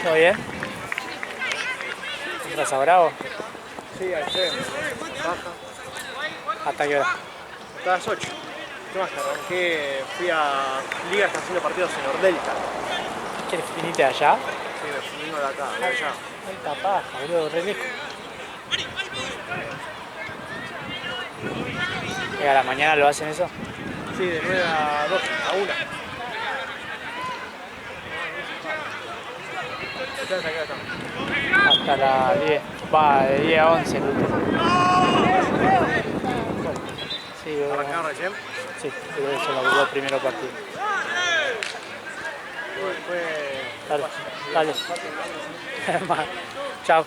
¿Todo bien? ¿Entras a Bravo? Sí, al 6. Baja. ¿Hasta qué hora? Hasta las 8. ¿Qué más? Arranqué, fui a Liga, está haciendo partidos en Nordelta. ¿Quieres viniste de allá? Sí, me vengo de acá, de allá. Alta paja, boludo, re lejos. ¿Y a la mañana lo hacen eso? Sí, de 9 a 12, a 1. Hasta las 10. Va, de 10 a 11 el último. Sí, ¿Arrancaron recién? sí, creo que son los dos primeros partidos. Después... Dale. Chao.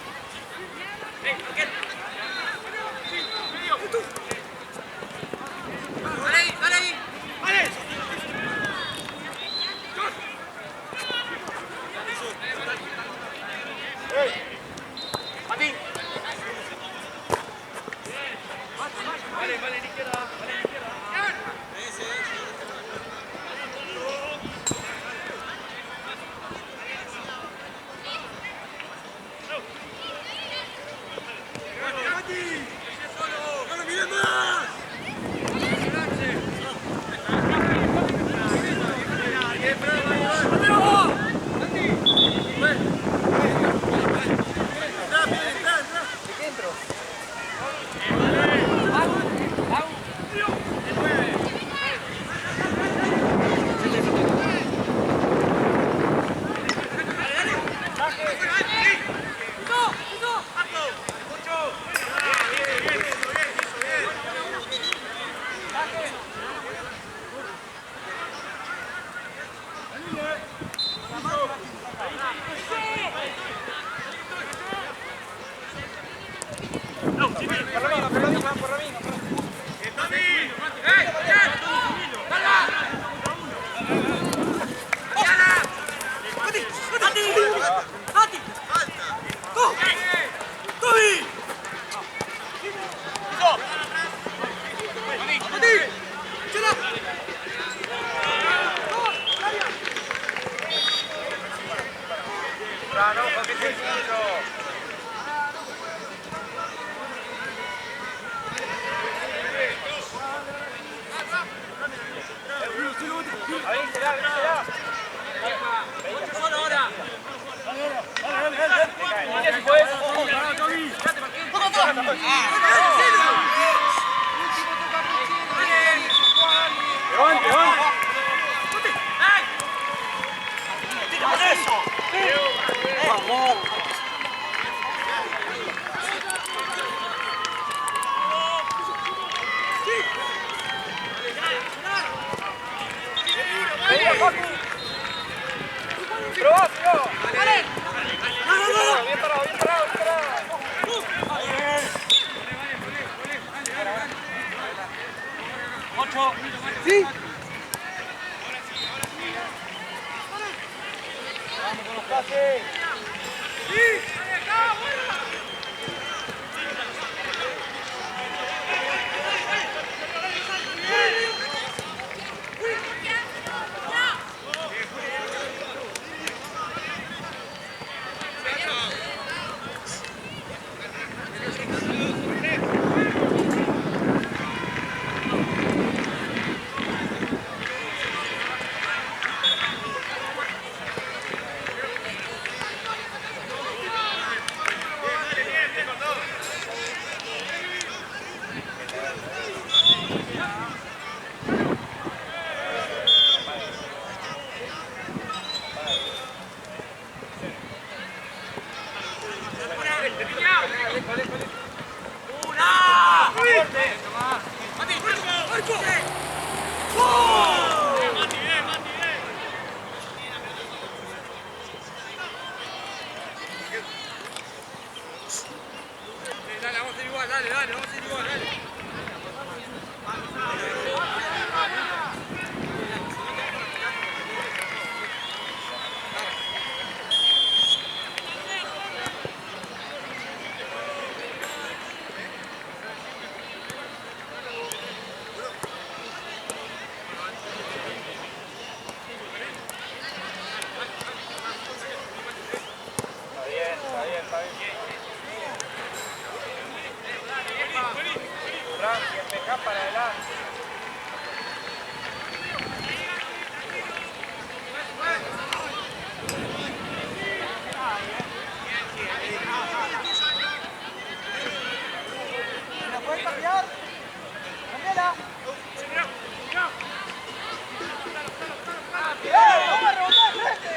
Para adelante. ¿La puedes cambiar? ¡Cámbiala! ¡Vamos a rebotar, frente!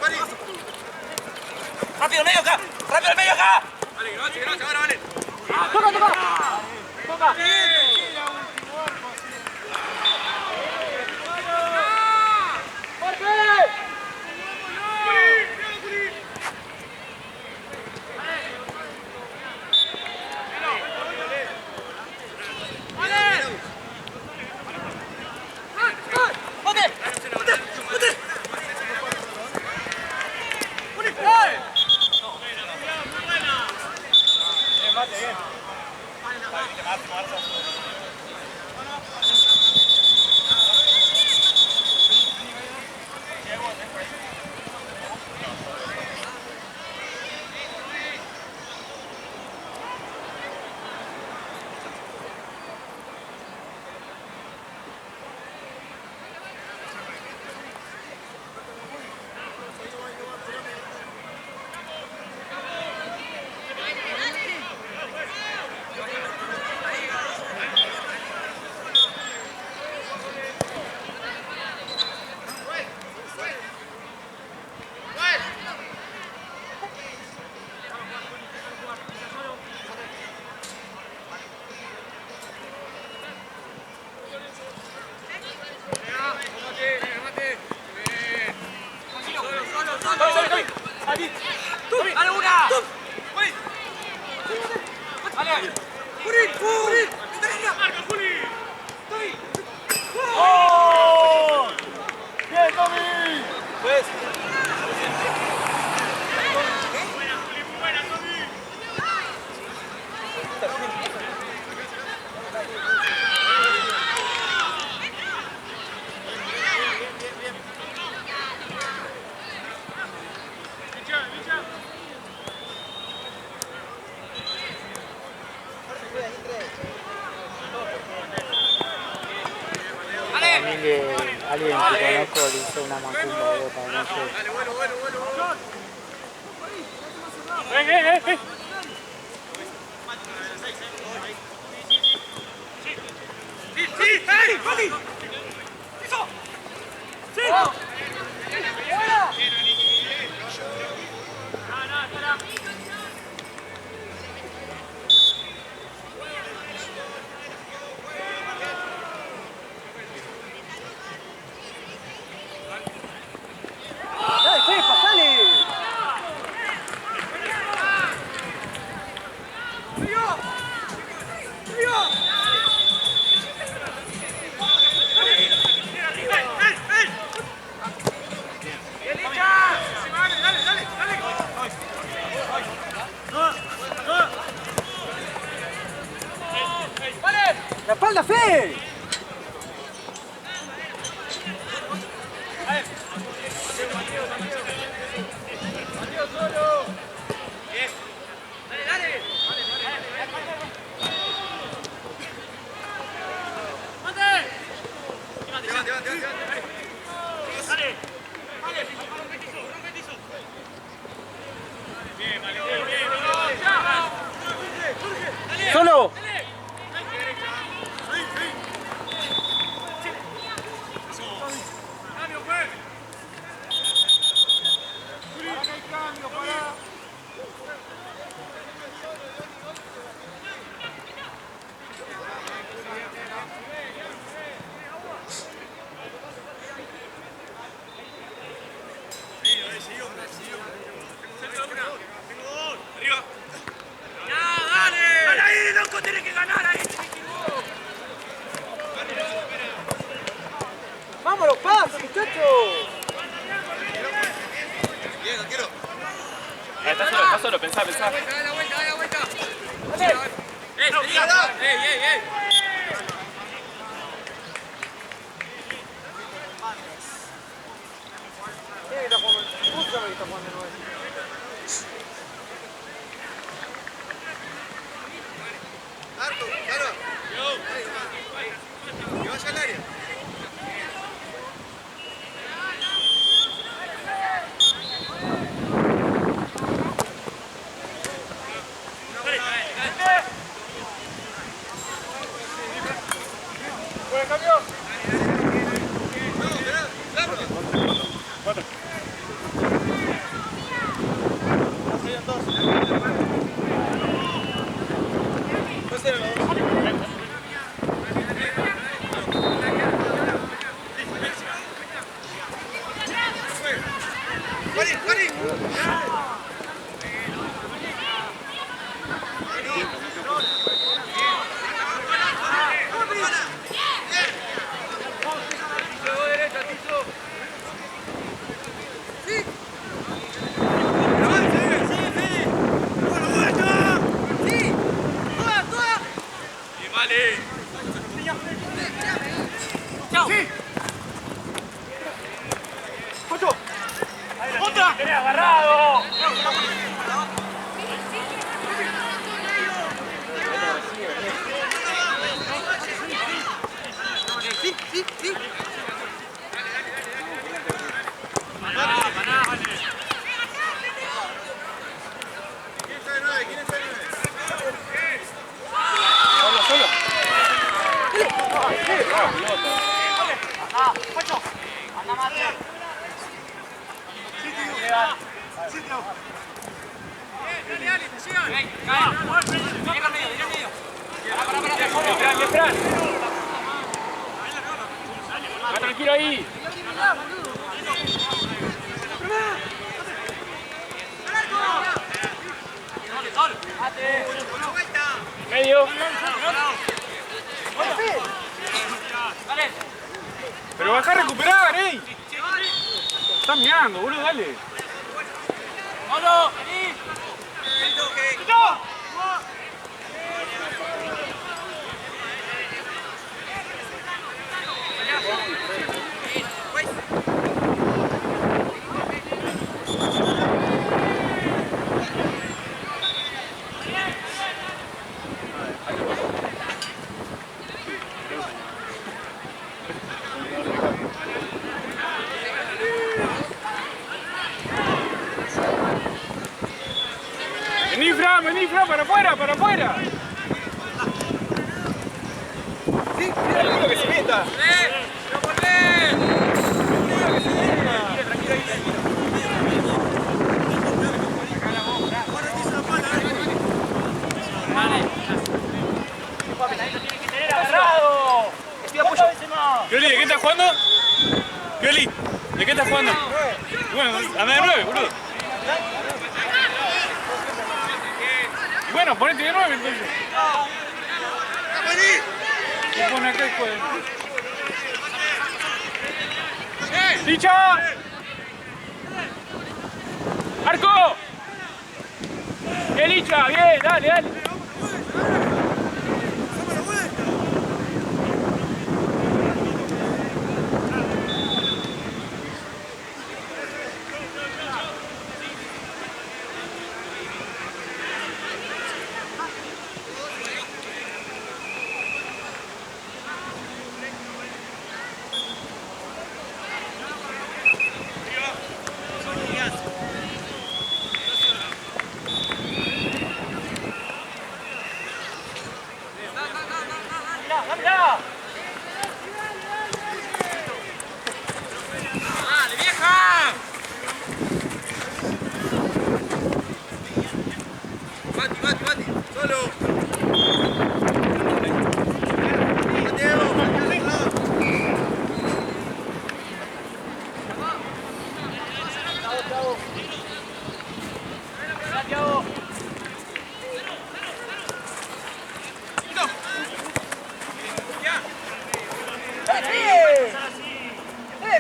¡Rápido! ¡Rápido el medio acá! ¡Rápido el medio acá! Vale, gracias, ahora vale. ¡Toca, toca! ¡Toca! ¡Dale una! ¡Dale! ¡Juli! ¡Juli! ¡Marca, Juli! ¡Oh! ¡Bien, Tommy! Pues. Bicha, bicha. que alguien que conozco le hizo una macumba a Boca, no sé. ¡La espalda, Fe! ¡Solo! ¡Vámonos, paz, muchachos! Está solo, pensá. ¡Ey! Escúchame que está jugando de nuevo. ¡Que vaya al área! Va tranquilo ahí. Medio. Pero baja a recuperar, Estás mirando, boludo, dale. ¡Vamos! Fran, vení, Fran, para afuera, para afuera. Sí, mira el culo que se meta. ¡No volvés! Mira que se meta. Tranquilo, Pioli, ¿de qué estás jugando? Pioli, ¿de qué estás jugando? Bueno, anda de 9, boludo. Y bueno, ponete de 9 entonces. Se pone acá y juega. ¡Licha! ¡Arco! ¡Licha! ¡Bien! ¡Dale, dale!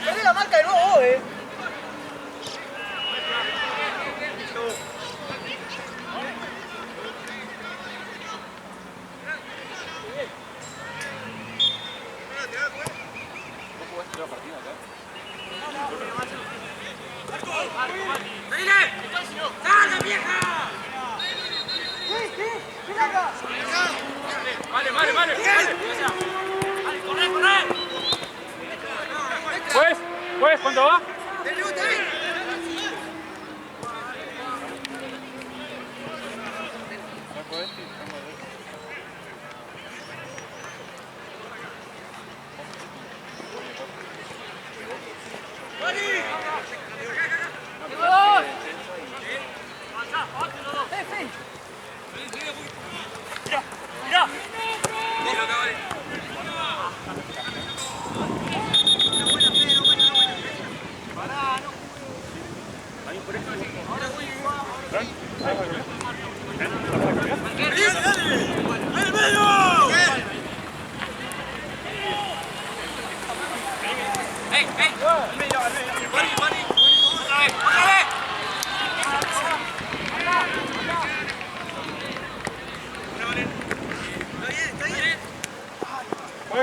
Perdí la marca de nuevo vos, ¡Dale, vieja! Vale, vale, vale. Corre, corre. ¿Puedes? ¿Cuánto va?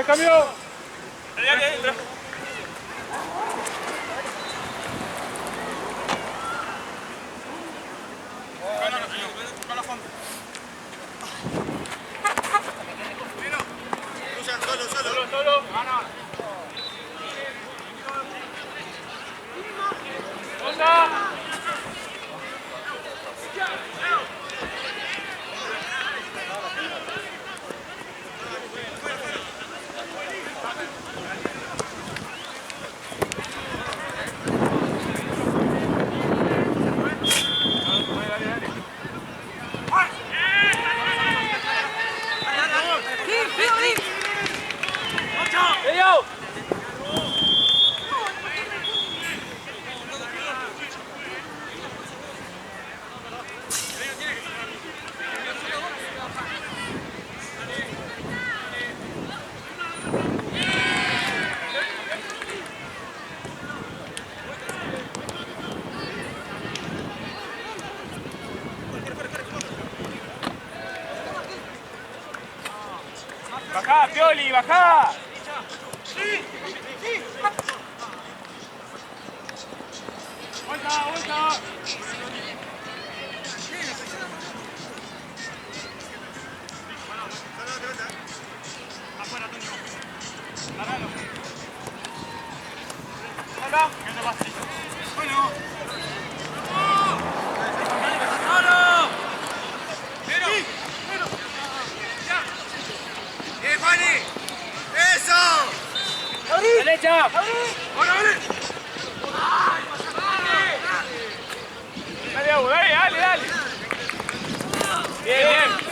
¡Cambio! Solo. ¡Bajá, Pioli, bajá! ¡Vuelta! Afuera, Antonio. Ganalo. Hola. Bueno. ¡Solo! arriba. Dale, Abu, dale, dale. Bien, bien.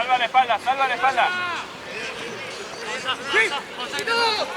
Salva la espalda, salva la espalda. ¿Le tocó?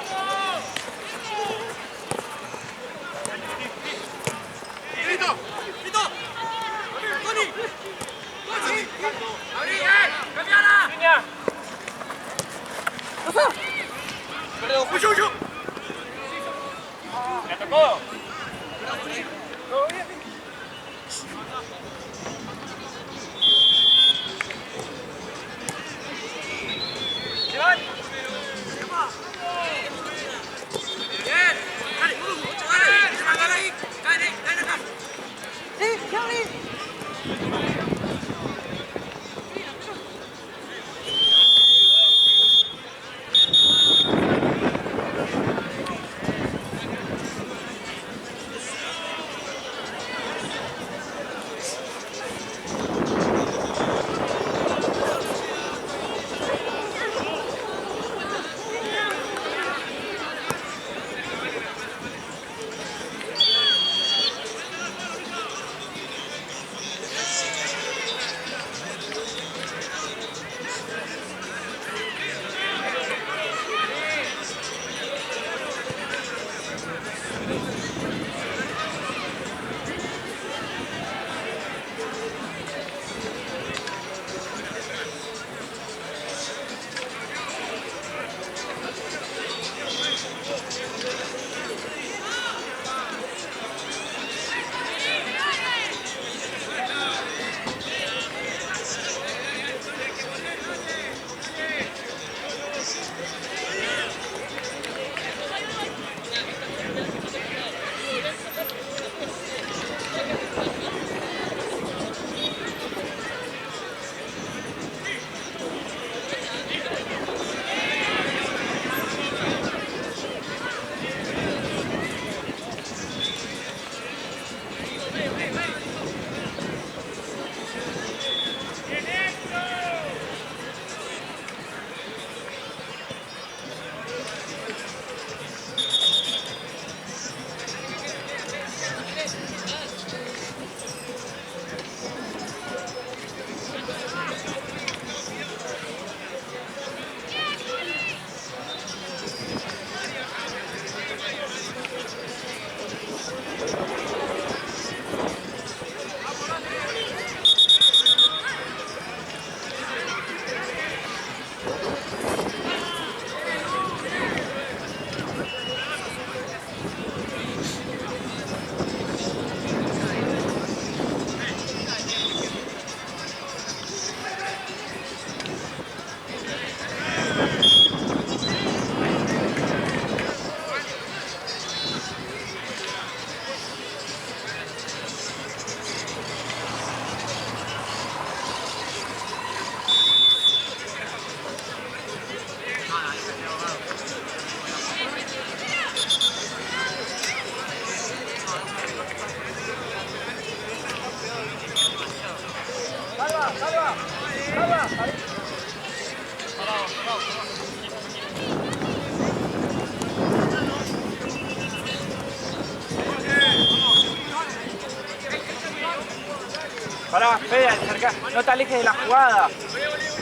Pará, Fede, acerca. No te alejes de la jugada.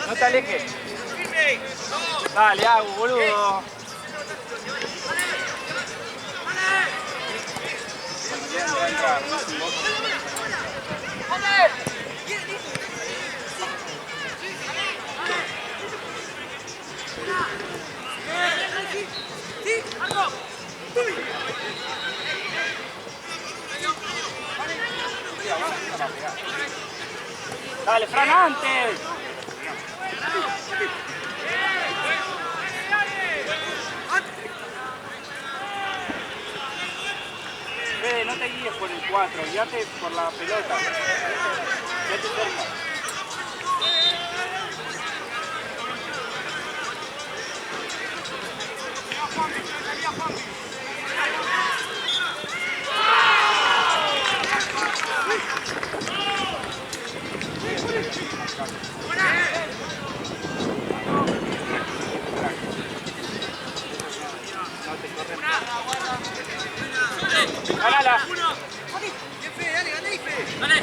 No te alejes. Dale, Agus, boludo. Dale, Fran, antes. Fede, no te guíes por el 4, guíate por la pelota. Quédate cerca. ¡Ganala! ¡Dale!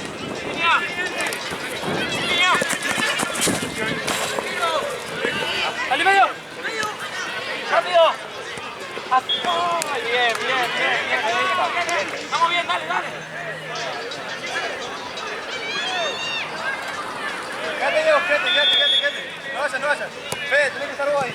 ¡Dale medio! ¡Rápido! Bien, bien. ¡Vamos bien, dale, dale! Quédate, Diego, quédate. No vayas. Fede, tenés que estar vos ahí.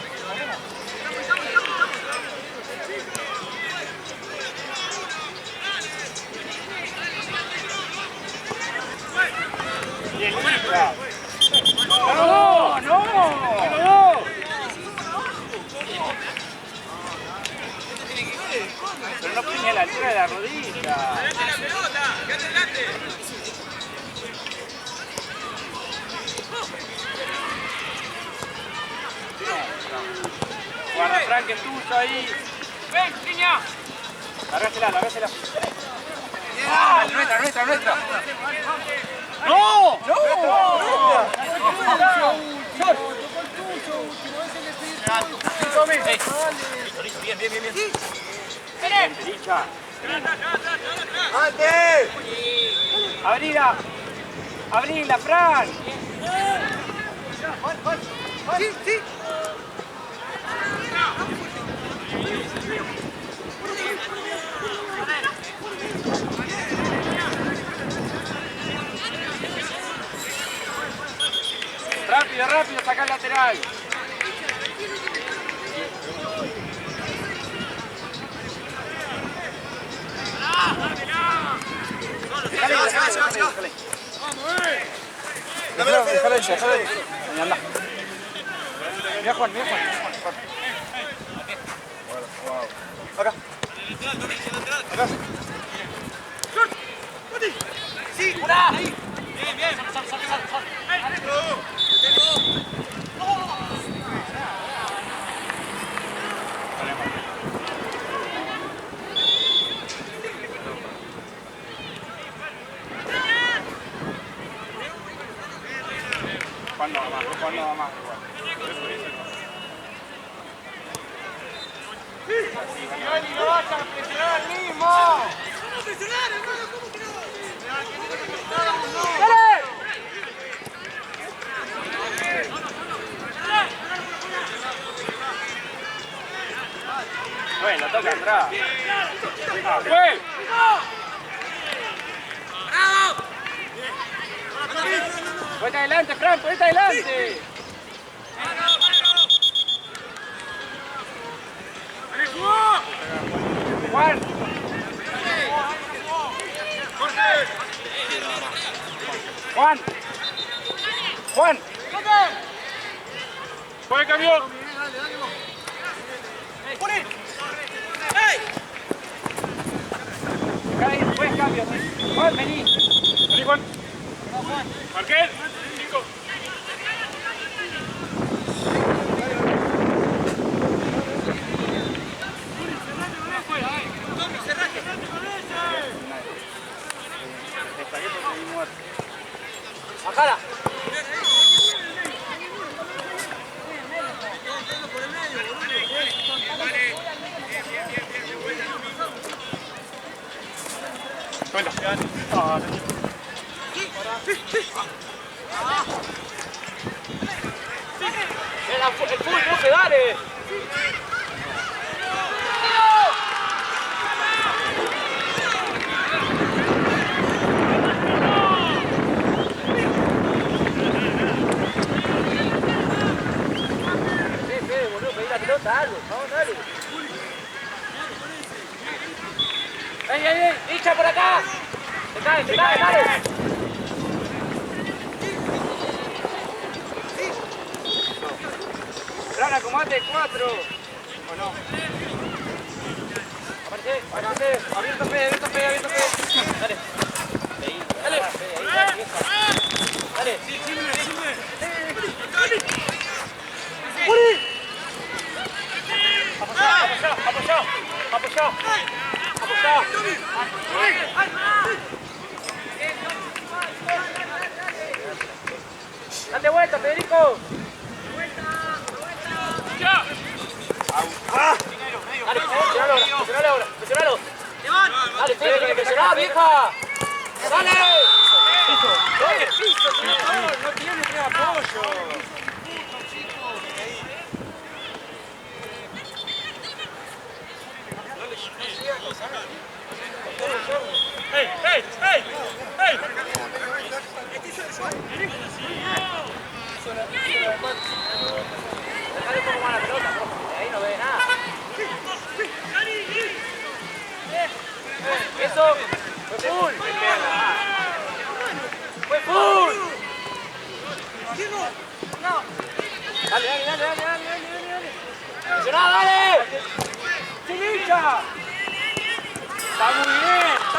Bien, ¡No! Pero no pone a la altura de la rodilla. ¡Quédate la pelota! ¡Quédate adelante! Guarda, Frank, que es tuyo ahí. ¡Ven, niña! Largásela. ¡Ah! ¡Nuestra! ¡No! ¡Bien! Derecha. ¡Antes! Abrila, Fran. Sí. Rápido, saca el lateral. Déjale ahí. Anda. Mira Juan. Acá. ¡Sí! ¡Una! ¡Bien! ¡Sal! Juan no va más. ¡No vas a presionar al mismo! ¡Vamos a presionar, hermano! ¿Cómo que no? ¡Dale! Bueno, toca atrás. ¡Fue! ¡Bravo! ¡Ponete adelante, Fran! ¡Ponete adelante! Juan. ¡Buen cambio! Buen cambio. Juan, vení. Vení, Juan. Marqués. 5. Bajala. Cuenta. El full, profe, dale. Boludo, pedí la pelota, algo. Vamos, dale. ¡Ey! ¡Hincha por acá! ¡Te cae, dale! Fran, acomodate 4. ¿O no? Aparece. Abierto P. Dale. Dale. Dale. ¡Uri! Apoyado. Date vuelta, Federico. Presionalo. Dale, Fede, que presionar, vieja. Dale. Piso, señor. No tiene apoyo. ¡Ey! Dejale un poco más la pelota, profe. Ahí no ve nada. Eso fue full. Fue full. Dale. Presioná, dale. ¡Sin hincha! Está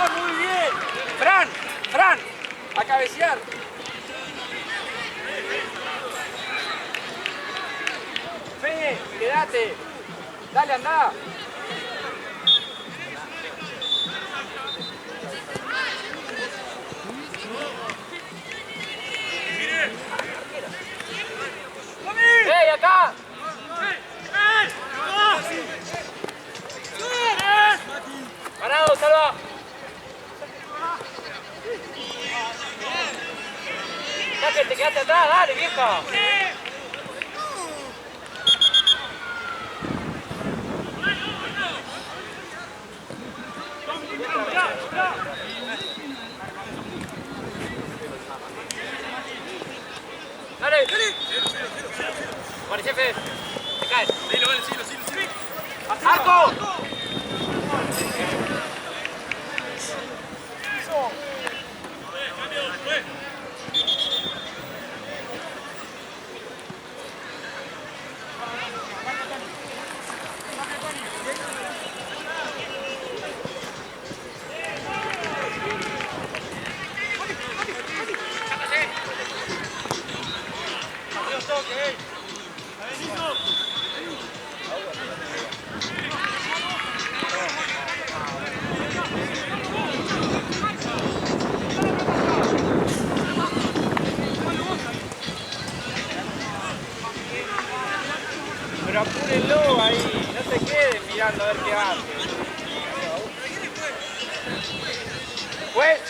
muy bien. Fran, a cabecear. Fede, quédate. Dale, andá. ¡Ey, acá! ¡Parado, Salva! Ya que te quedaste atrás, dale, vieja. Dale. Vale, jefe. Te caes. Silo. ¡Arco! Pero apúrenlo ahí, no se queden mirando a ver qué hace. Pues.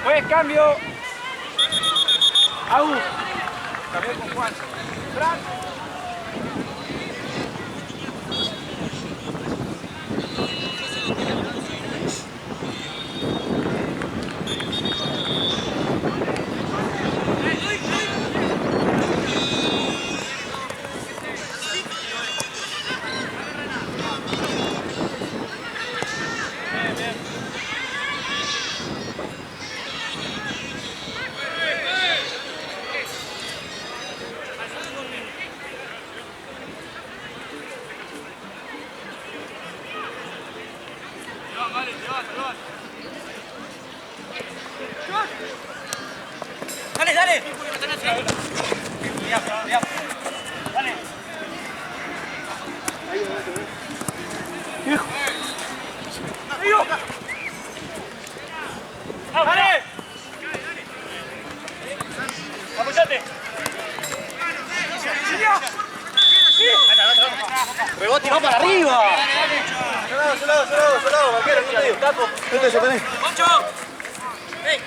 Pues cambio. Au. Cambió con Juan. Fran. Dale. Dale. ¡Cambio! ¡Dale! ¡Apoyate! Rebote y va para arriba. Solado, vaquero, no te digo. Tapo. Vete, sostené. ¡Poncho! ¡Ey!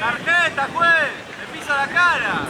¡Tarjeta, juez! ¡Me pisa la cara!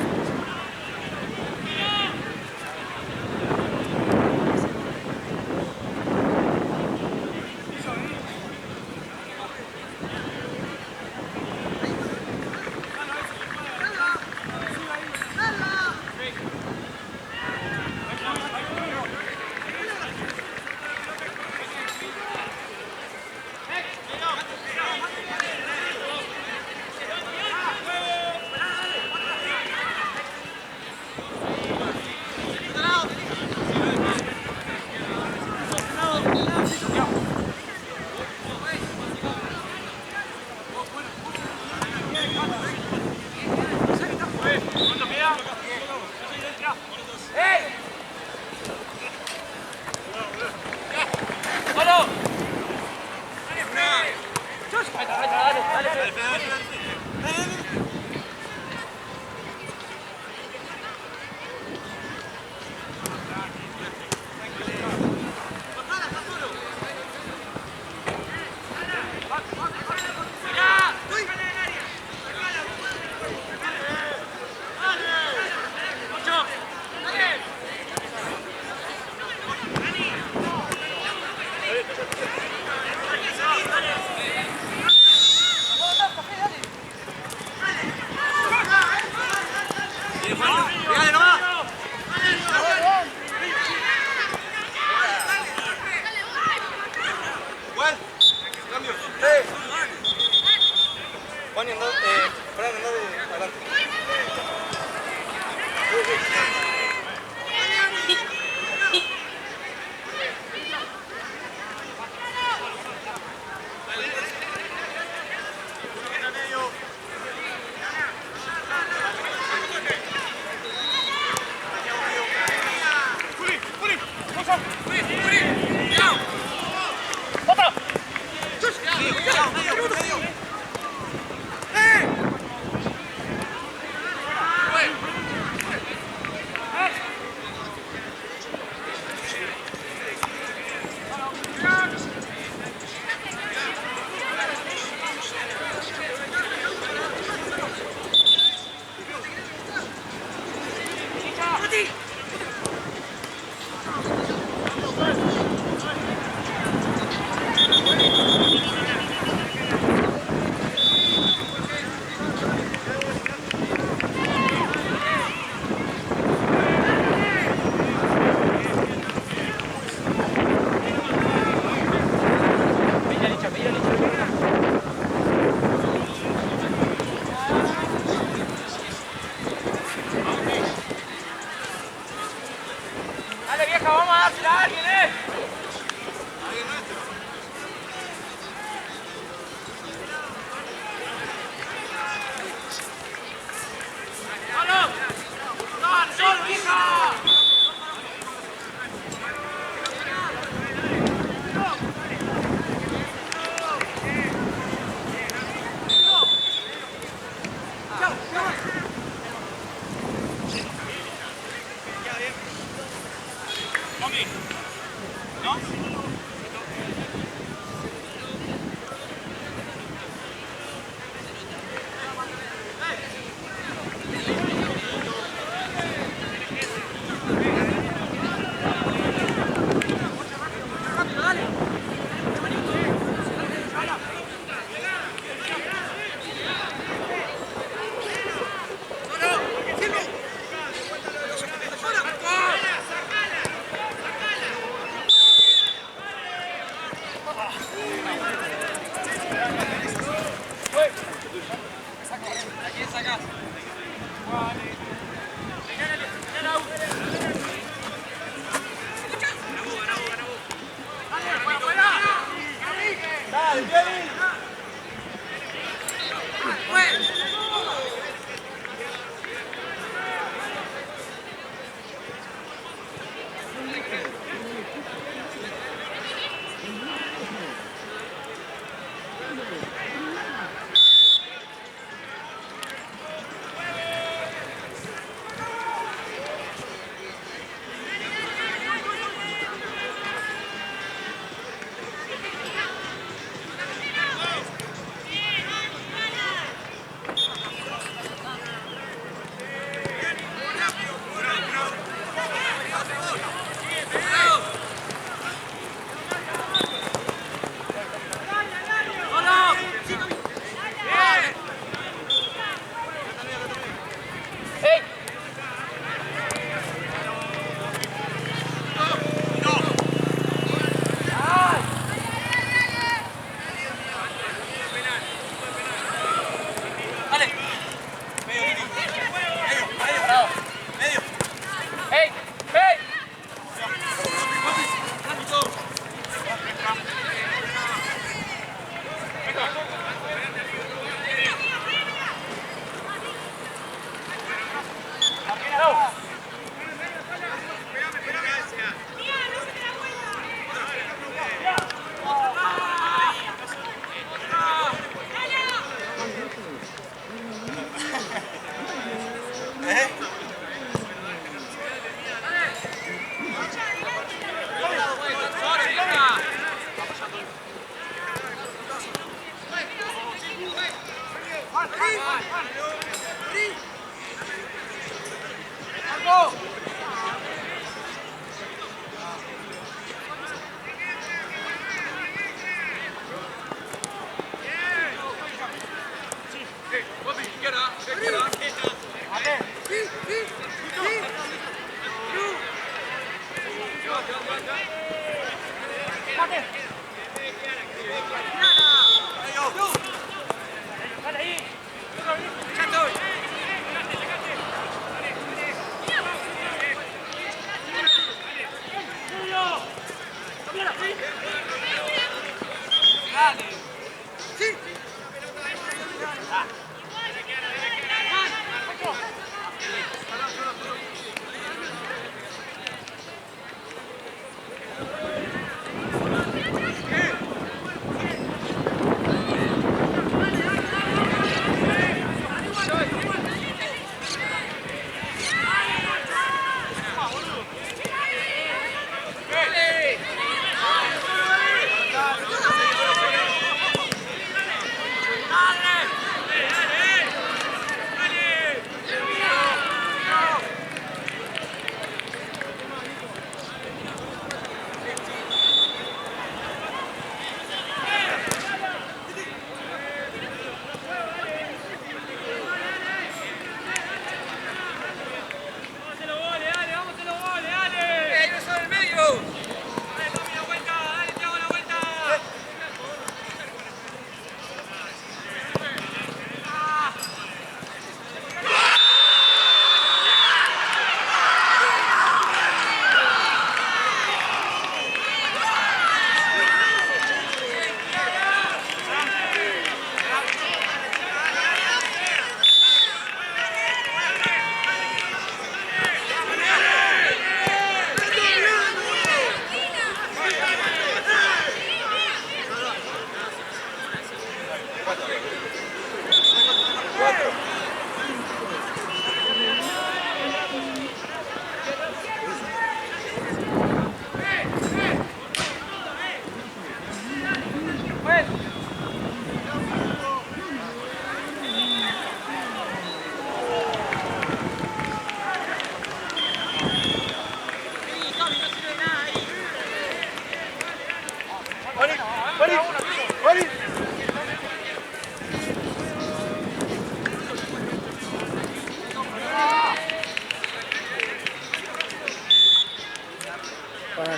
Dale vieja, vamos a dársela a alguien, ¡Solo, vieja!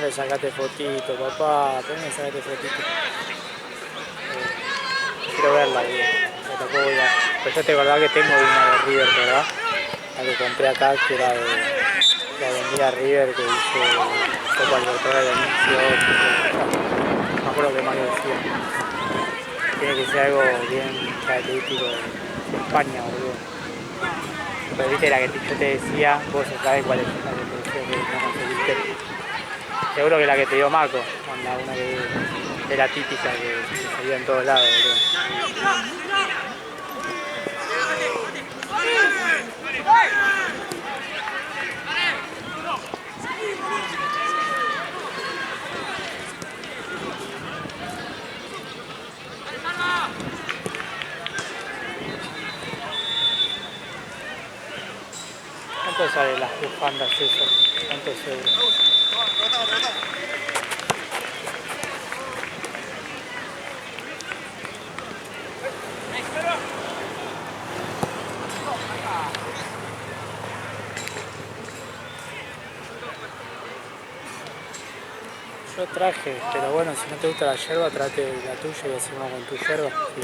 ponle sacate fotito, papá, ponle sacate fotito. Quiero verla, digo. Tampoco voy a... Pues yo te acordás que tengo una de River, ¿verdad? La que compré acá, que era de la vendía River, que dice Copa Libertadores de 2018. No me acuerdo qué más decía. Tiene que ser algo bien característico de España, boludo. Pero viste la que yo te decía, vos sabés cuál es la que te decía que no conseguiste. Seguro que la que te dio Marco, una que era típica que salía en todos lados, boludo. ¿Cuánto salen las bufandas esas? ¿Cuántos euros? Yo traje, pero bueno, si no te gusta la yerba, trate la tuya y hacemos con tu yerba. Si